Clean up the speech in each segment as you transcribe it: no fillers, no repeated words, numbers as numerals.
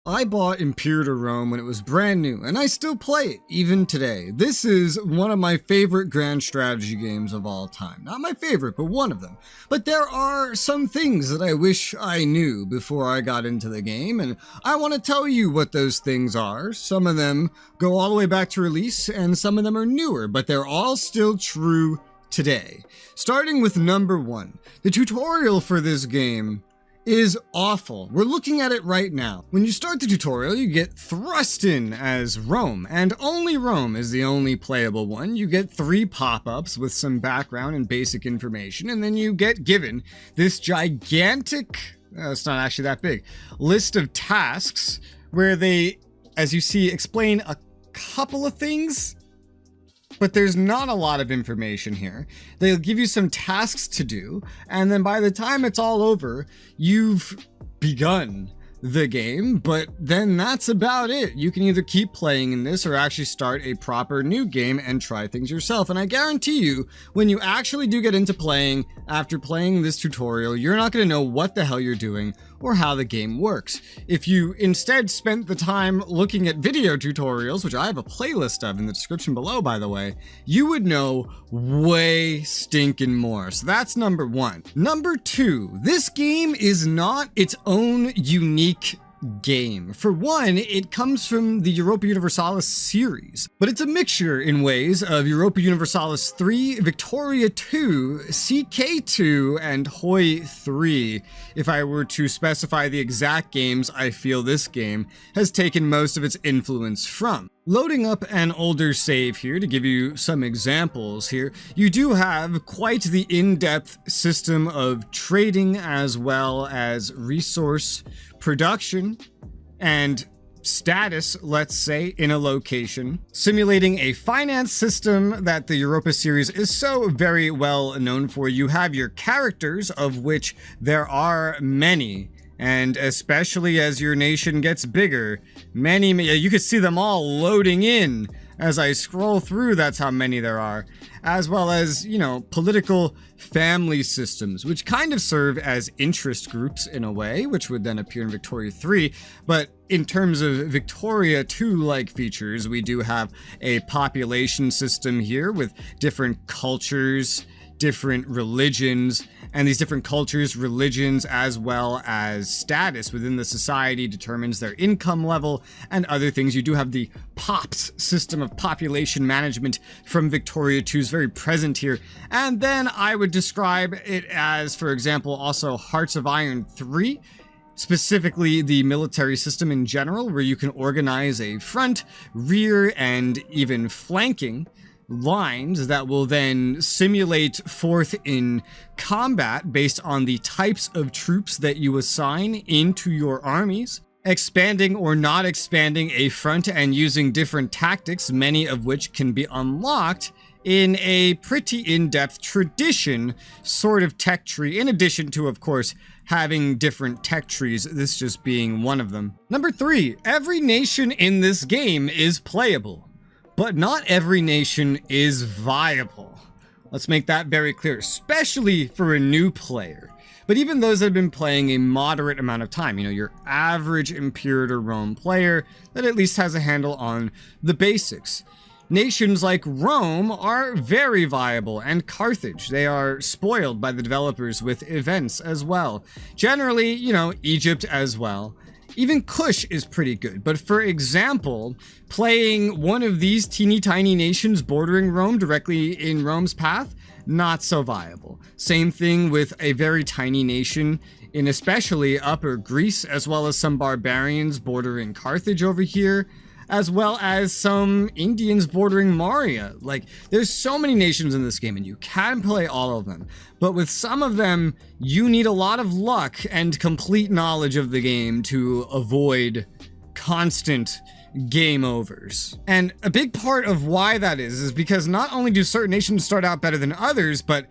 I bought Imperator Rome when it was brand new, and I still play it, even today. This is one of my favorite grand strategy games of all time. Not my favorite, but one of them. But there are some things that I wish I knew before I got into the game, and I want to tell you what those things are. Some of them go all the way back to release, and some of them are newer, but they're all still true today. Starting with number 1. The tutorial for this game is awful. We're looking at it right now. When you start the tutorial, you get thrust in as Rome, and only Rome is the only playable one. You get 3 pop-ups with some background and basic information, and then you get given this gigantic, it's not actually that big, list of tasks where they, as you see, explain a couple of things, but there's not a lot of information here. They'll give you some tasks to do, and then by the time it's all over, you've begun the game, but then that's about it. You can either keep playing in this or actually start a proper new game and try things yourself. And I guarantee you, when you actually do get into playing, after playing this tutorial, you're not going to know what the hell you're doing or how the game works. If you instead spent the time looking at video tutorials, which I have a playlist of in the description below, by the way, you would know way stinking more. So that's number 1. Number 2, this game is not its own unique game. For one, it comes from the Europa Universalis series, but it's a mixture in ways of Europa Universalis 3, Victoria 2, CK2, and Hoi 3. If I were to specify the exact games I feel this game has taken most of its influence from. Loading up an older save here to give you some examples here, you do have quite the in-depth system of trading as well as resource production and status, let's say, in a location, simulating a finance system that the Europa series is so very well known for. You have your characters, of which there are many, and especially as your nation gets bigger, many, you can see them all loading in as I scroll through. That's how many there are, as well as, you know, political family systems, which kind of serve as interest groups in a way, which would then appear in Victoria 3. But in terms of Victoria 2-like features, we do have a population system here with different cultures, different religions, and these different cultures, religions, as well as status within the society determines their income level and other things. You do have the POPs system of population management from Victoria 2 is very present here. And then I would describe it as, for example, also Hearts of Iron 3, specifically the military system in general, where you can organize a front, rear, and even flanking lines that will then simulate forth in combat based on the types of troops that you assign into your armies, expanding or not expanding a front and using different tactics, many of which can be unlocked in a pretty in-depth tradition sort of tech tree, in addition to, of course, having different tech trees, this just being one of them. Number 3, every nation in this game is playable, but not every nation is viable. Let's make that very clear, especially for a new player. But even those that have been playing a moderate amount of time, you know, your average Imperator Rome player that at least has a handle on the basics. Nations like Rome are very viable, and Carthage, they are spoiled by the developers with events as well. Generally, you know, Egypt as well. Even Kush is pretty good, but for example, playing one of these teeny tiny nations bordering Rome directly in Rome's path, not so viable. Same thing with a very tiny nation in especially Upper Greece, as well as some barbarians bordering Carthage over here, as well as some Indians bordering Maria. Like, there's so many nations in this game, and you can play all of them. But with some of them, you need a lot of luck and complete knowledge of the game to avoid constant game overs. And a big part of why that is because not only do certain nations start out better than others, but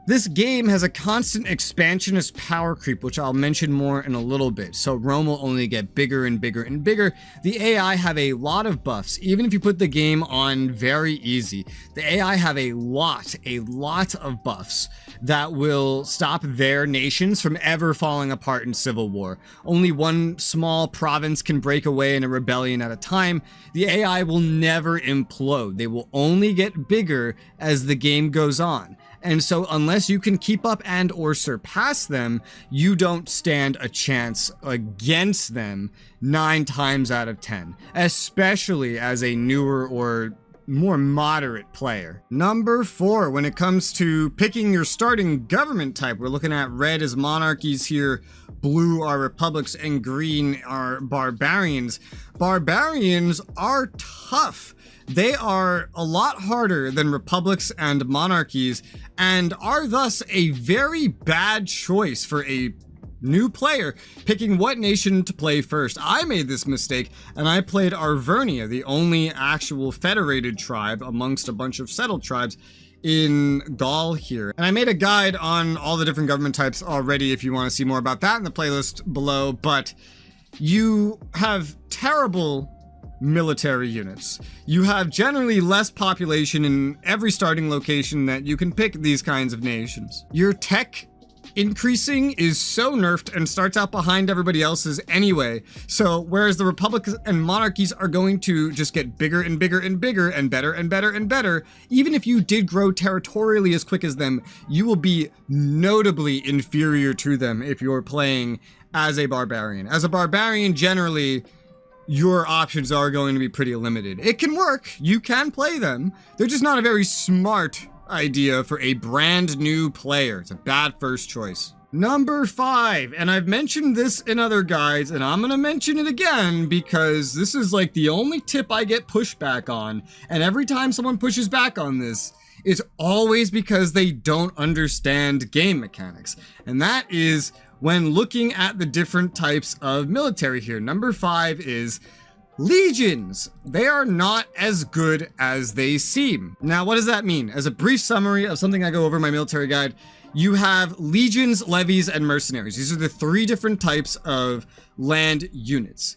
This game has a constant expansionist power creep, which I'll mention more in a little bit. So Rome will only get bigger and bigger and bigger. The AI have a lot of buffs. Even if you put the game on very easy, the AI have a lot of buffs that will stop their nations from ever falling apart in civil war. Only one small province can break away in a rebellion at a time. The AI will never implode. They will only get bigger as the game goes on. And so unless you can keep up and or surpass them, you don't stand a chance against them 9 times out of 10, especially as a newer or more moderate player. Number 4, when it comes to picking your starting government type, we're looking at red as monarchies here, blue are republics, and green are barbarians. Barbarians are tough. They are a lot harder than republics and monarchies, and are thus a very bad choice for a new player picking what nation to play first. I made this mistake, and I played Arvernia, the only actual federated tribe amongst a bunch of settled tribes in Gaul here. And I made a guide on all the different government types already if you want to see more about that in the playlist below, but you have terrible military units. You have generally less population in every starting location that you can pick these kinds of nations. Your tech increasing is so nerfed and starts out behind everybody else's anyway. So whereas the republics and monarchies are going to just get bigger and bigger and bigger and better and better and better, even if you did grow territorially as quick as them, you will be notably inferior to them if you're playing as a barbarian. As a barbarian, generally, your options are going to be pretty limited. It can work, you can play them, they're just not a very smart idea for a brand new player. It's a bad first choice. Number 5, and I've mentioned this in other guides, and I'm gonna mention it again because this is like the only tip I get pushback on, and every time someone pushes back on this, it's always because they don't understand game mechanics, and that is when looking at the different types of military here. Number 5 is legions. They are not as good as they seem. Now, what does that mean? As a brief summary of something I go over in my military guide, you have legions, levies, and mercenaries. These are the 3 different types of land units.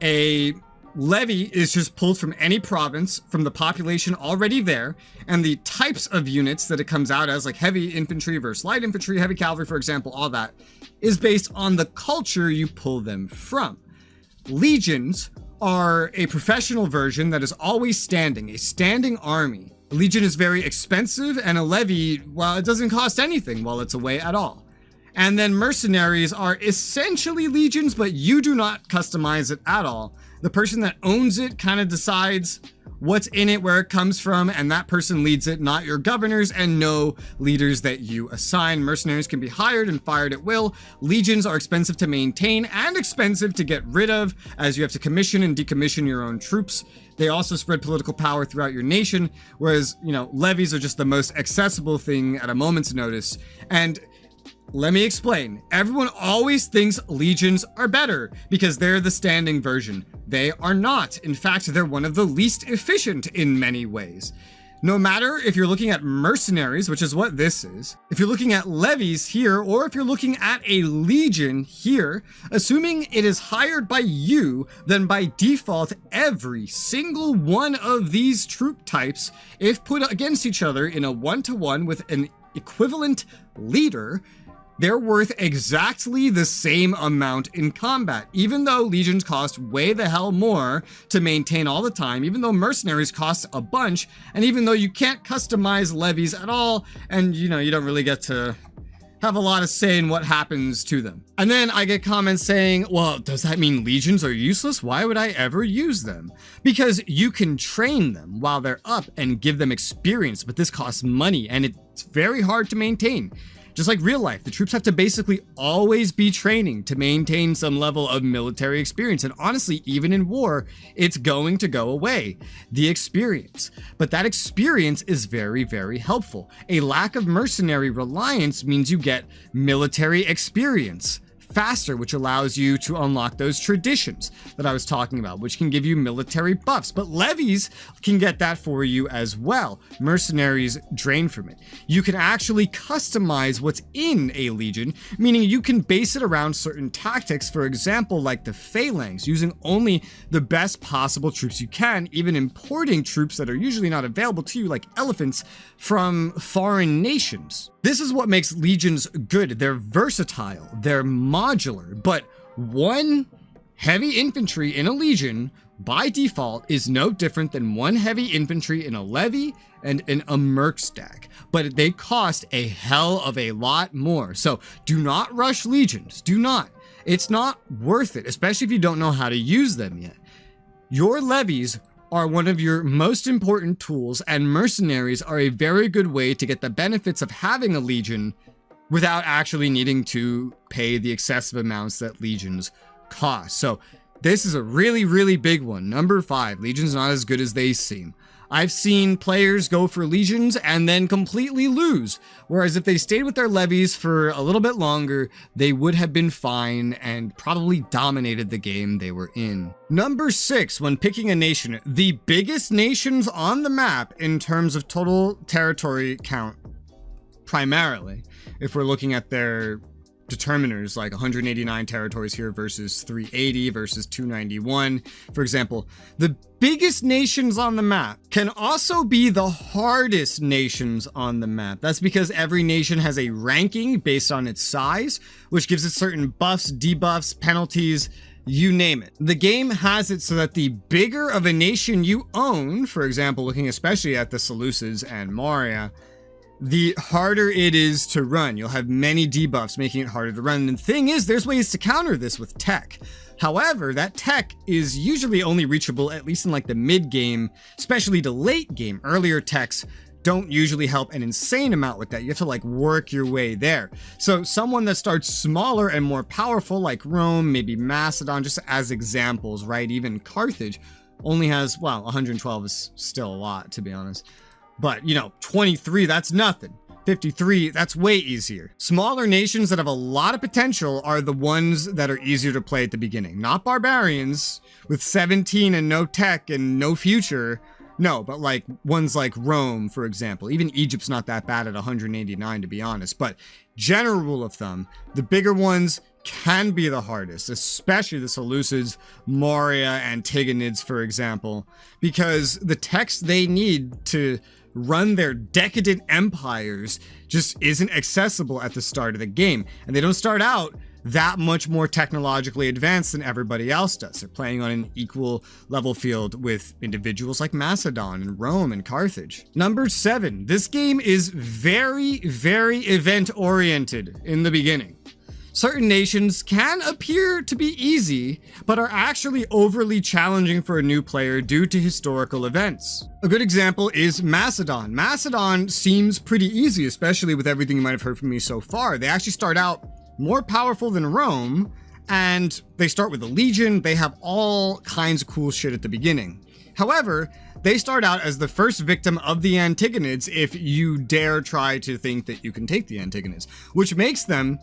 A levy is just pulled from any province, from the population already there, and the types of units that it comes out as, like heavy infantry versus light infantry, heavy cavalry, for example, all that, is based on the culture you pull them from. Legions are a professional version that is always standing, a standing army. A legion is very expensive, and a levy, well, it doesn't cost anything while it's away at all. And then mercenaries are essentially legions, but you do not customize it at all. The person that owns it kind of decides what's in it, where it comes from, and that person leads it, not your governors and no leaders that you assign. Mercenaries can be hired and fired at will. Legions are expensive to maintain and expensive to get rid of, as you have to commission and decommission your own troops. They also spread political power throughout your nation, whereas, levies are just the most accessible thing at a moment's notice. And let me explain. Everyone always thinks legions are better because they're the standing version. They are not. In fact, they're one of the least efficient in many ways. No matter if you're looking at mercenaries, which is what this is, if you're looking at levies here, or if you're looking at a legion here, assuming it is hired by you, then by default, every single one of these troop types, if put against each other in a 1-to-1 with an equivalent leader, they're worth exactly the same amount in combat, even though legions cost way the hell more to maintain all the time, even though mercenaries cost a bunch, and even though you can't customize levies at all, and you don't really get to have a lot of say in what happens to them. And then I get comments saying, well, does that mean legions are useless? Why would I ever use them? Because you can train them while they're up and give them experience, but this costs money and it's very hard to maintain. Just like real life, the troops have to basically always be training to maintain some level of military experience. And honestly, even in war, it's going to go away, the experience. But that experience is very, very helpful. A lack of mercenary reliance means you get military experience faster, which allows you to unlock those traditions that I was talking about, which can give you military buffs. But levies can get that for you as well. Mercenaries drain from it. You can actually customize what's in a legion, meaning you can base it around certain tactics, for example, like the phalanx, using only the best possible troops you can, even importing troops that are usually not available to you, like elephants, from foreign nations. This is what makes legions good. They're versatile, they're modular, but one heavy infantry in a legion by default is no different than one heavy infantry in a levy and in a merc stack, but they cost a hell of a lot more. So do not rush legions, do not. It's not worth it, especially if you don't know how to use them yet. Your levies are one of your most important tools, and mercenaries are a very good way to get the benefits of having a legion without actually needing to pay the excessive amounts that legions cost. So this is a really, really big one. Number 5, legions not as good as they seem. I've seen players go for legions and then completely lose, whereas if they stayed with their levies for a little bit longer, they would have been fine and probably dominated the game they were in. Number 6, when picking a nation, the biggest nations on the map in terms of total territory count, primarily, if we're looking at their determiners, like 189 territories here versus 380 versus 291. For example, the biggest nations on the map can also be the hardest nations on the map. That's because every nation has a ranking based on its size, which gives it certain buffs, debuffs, penalties, you name it. The game has it so that the bigger of a nation you own, for example, looking especially at the Seleucids and Moria, the harder it is to run. You'll have many debuffs making it harder to run. And the thing is, there's ways to counter this with tech. However, that tech is usually only reachable, at least in like the mid game, especially to late game. Earlier techs don't usually help an insane amount with that. You have to like work your way there. So someone that starts smaller and more powerful, like Rome, maybe Macedon, just as examples, right? Even Carthage only has, well, 112 is still a lot, to be honest. But, 23, that's nothing. 53, that's way easier. Smaller nations that have a lot of potential are the ones that are easier to play at the beginning. Not barbarians with 17 and no tech and no future. No, but like ones like Rome, for example. Even Egypt's not that bad at 189, to be honest. But general rule of thumb, the bigger ones can be the hardest, especially the Seleucids, Moria, Antigonids, for example, because the techs they need to run their decadent empires just isn't accessible at the start of the game. And they don't start out that much more technologically advanced than everybody else does. They're playing on an equal level field with individuals like Macedon and Rome and Carthage. Number 7, this game is very, very event-oriented in the beginning. Certain nations can appear to be easy, but are actually overly challenging for a new player due to historical events. A good example is Macedon. Macedon seems pretty easy, especially with everything you might have heard from me so far. They actually start out more powerful than Rome, and they start with a legion. They have all kinds of cool shit at the beginning. However, they start out as the first victim of the Antigonids if you dare try to think that you can take the Antigonids, which makes them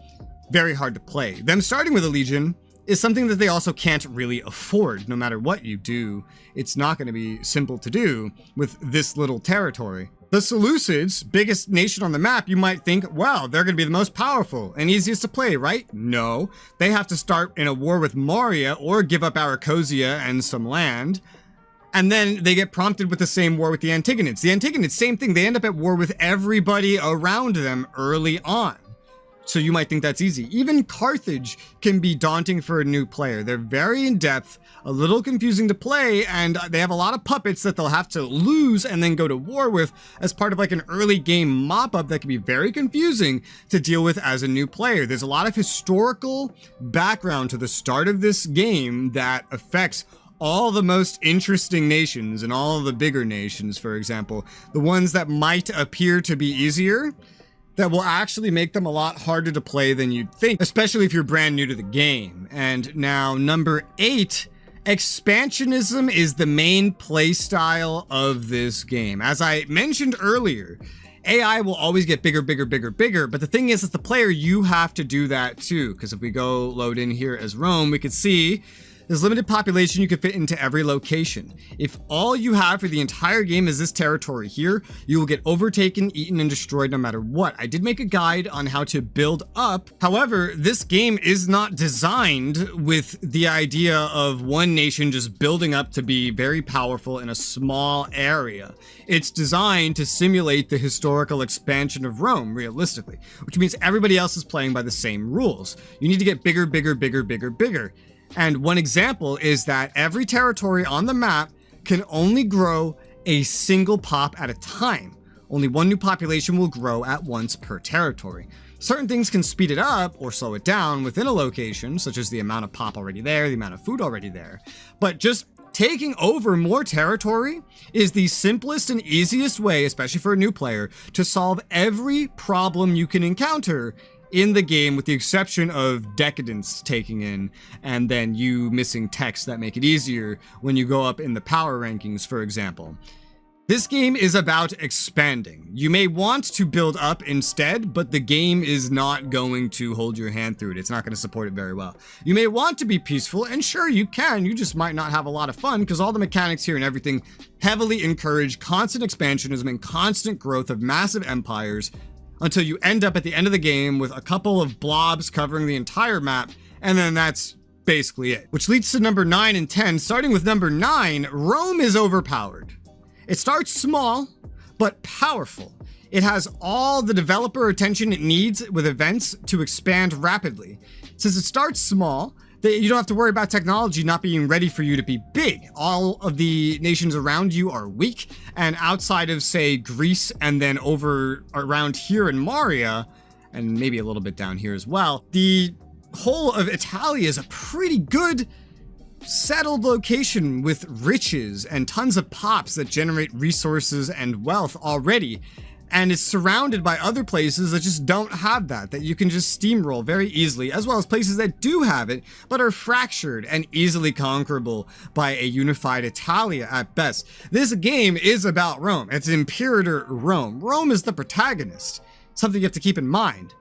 very hard to play. Them starting with a legion is something that they also can't really afford. No matter what you do, it's not going to be simple to do with this little territory. The Seleucids, biggest nation on the map, you might think, wow, they're going to be the most powerful and easiest to play, right? No, they have to start in a war with Moria or give up Arachosia and some land. And then they get prompted with the same war with the Antigonids. The Antigonids, same thing. They end up at war with everybody around them early on. So you might think that's easy. Even Carthage can be daunting for a new player. They're very in-depth, a little confusing to play, and they have a lot of puppets that they'll have to lose and then go to war with as part of like an early game mop-up that can be very confusing to deal with as a new player. There's a lot of historical background to the start of this game that affects all the most interesting nations and all the bigger nations, for example. The ones that might appear to be easier, that will actually make them a lot harder to play than you'd think, especially if you're brand new to the game. And now, number 8, expansionism is the main play style of this game. As I mentioned earlier, AI will always get bigger, bigger, bigger, bigger. But the thing is, as the player, you have to do that too. Because if we go load in here as Rome, we could see there's limited population you can fit into every location. If all you have for the entire game is this territory here, you will get overtaken, eaten, and destroyed no matter what. I did make a guide on how to build up. However, this game is not designed with the idea of one nation just building up to be very powerful in a small area. It's designed to simulate the historical expansion of Rome, realistically, which means everybody else is playing by the same rules. You need to get bigger, bigger, bigger, bigger, bigger. And one example is that every territory on the map can only grow a single pop at a time. Only one new population will grow at once per territory. Certain things can speed it up or slow it down within a location, such as the amount of pop already there, the amount of food already there. But just taking over more territory is the simplest and easiest way, especially for a new player, to solve every problem you can encounter in the game, with the exception of decadence taking in, and then you missing texts that make it easier when you go up in the power rankings, for example. This game is about expanding. You may want to build up instead, but the game is not going to hold your hand through it. It's not going to support it very well. You may want to be peaceful, and sure, you can. You just might not have a lot of fun, because all the mechanics here and everything heavily encourage constant expansionism and constant growth of massive empires, until you end up at the end of the game with a couple of blobs covering the entire map, and then that's basically it. Which leads to number 9 and 10. Starting with number 9, Rome is overpowered. It starts small, but powerful. It has all the developer attention it needs with events to expand rapidly. Since it starts small, you don't have to worry about technology not being ready for you to be big. All of the nations around you are weak, and outside of, say, Greece, and then over around here in Moria, and maybe a little bit down here as well, the whole of Italia is a pretty good settled location with riches and tons of pops that generate resources and wealth already. And it's surrounded by other places that just don't have that you can just steamroll very easily, as well as places that do have it, but are fractured and easily conquerable by a unified Italia at best. This game is about Rome. It's Imperator Rome. Rome is the protagonist, something you have to keep in mind.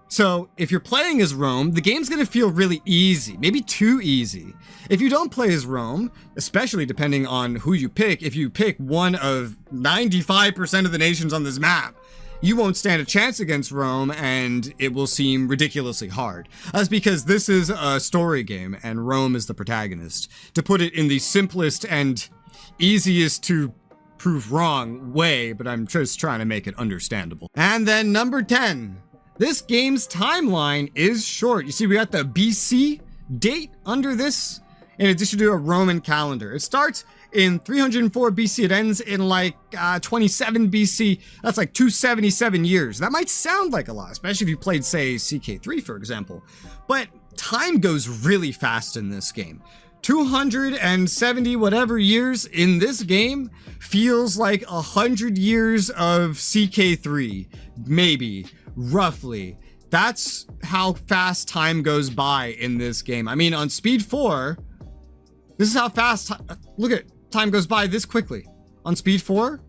So if you're playing as Rome, the game's going to feel really easy, maybe too easy. If you don't play as Rome, especially depending on who you pick, if you pick one of 95% of the nations on this map, you won't stand a chance against Rome, and it will seem ridiculously hard. That's because this is a story game, and Rome is the protagonist. To put it in the simplest and easiest to prove wrong way, but I'm just trying to make it understandable. And then number 10. This game's timeline is short. You see, we got the BC date under this, in addition to a Roman calendar. It starts in 304 BC. It ends in like 27 BC. That's like 277 years. That might sound like a lot, especially if you played, say, CK3, for example. But time goes really fast in this game. 270 whatever years in this game feels like 100 years of CK3, maybe. Roughly. That's how fast time goes by in this game. I mean, on Speed 4, this is how fast, look at, time goes by this quickly. On Speed 4?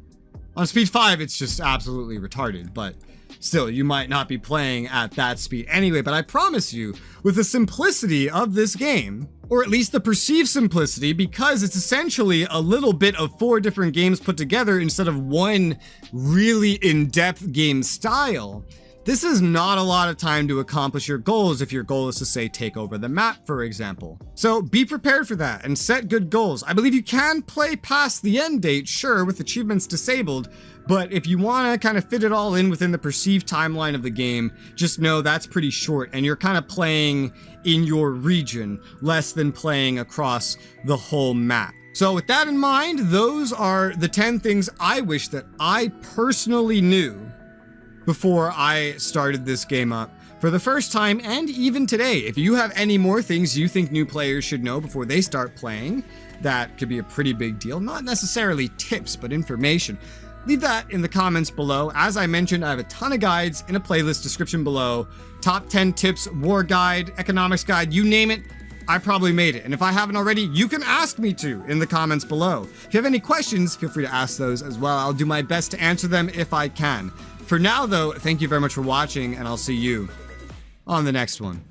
On Speed 5, it's just absolutely retarded, but still, you might not be playing at that speed anyway. But I promise you, with the simplicity of this game, or at least the perceived simplicity, because it's essentially a little bit of 4 different games put together instead of one really in-depth game style, this is not a lot of time to accomplish your goals if your goal is to, say, take over the map, for example. So be prepared for that and set good goals. I believe you can play past the end date, sure, with achievements disabled, but if you want to kind of fit it all in within the perceived timeline of the game, just know that's pretty short, and you're kind of playing in your region, less than playing across the whole map. So with that in mind, those are the 10 things I wish that I personally knew before I started this game up for the first time, and even today. If you have any more things you think new players should know before they start playing, that could be a pretty big deal. Not necessarily tips, but information. Leave that in the comments below. As I mentioned, I have a ton of guides in a playlist description below. Top 10 tips, war guide, economics guide, you name it, I probably made it. And if I haven't already, you can ask me to in the comments below. If you have any questions, feel free to ask those as well. I'll do my best to answer them if I can. For now, though, thank you very much for watching, and I'll see you on the next one.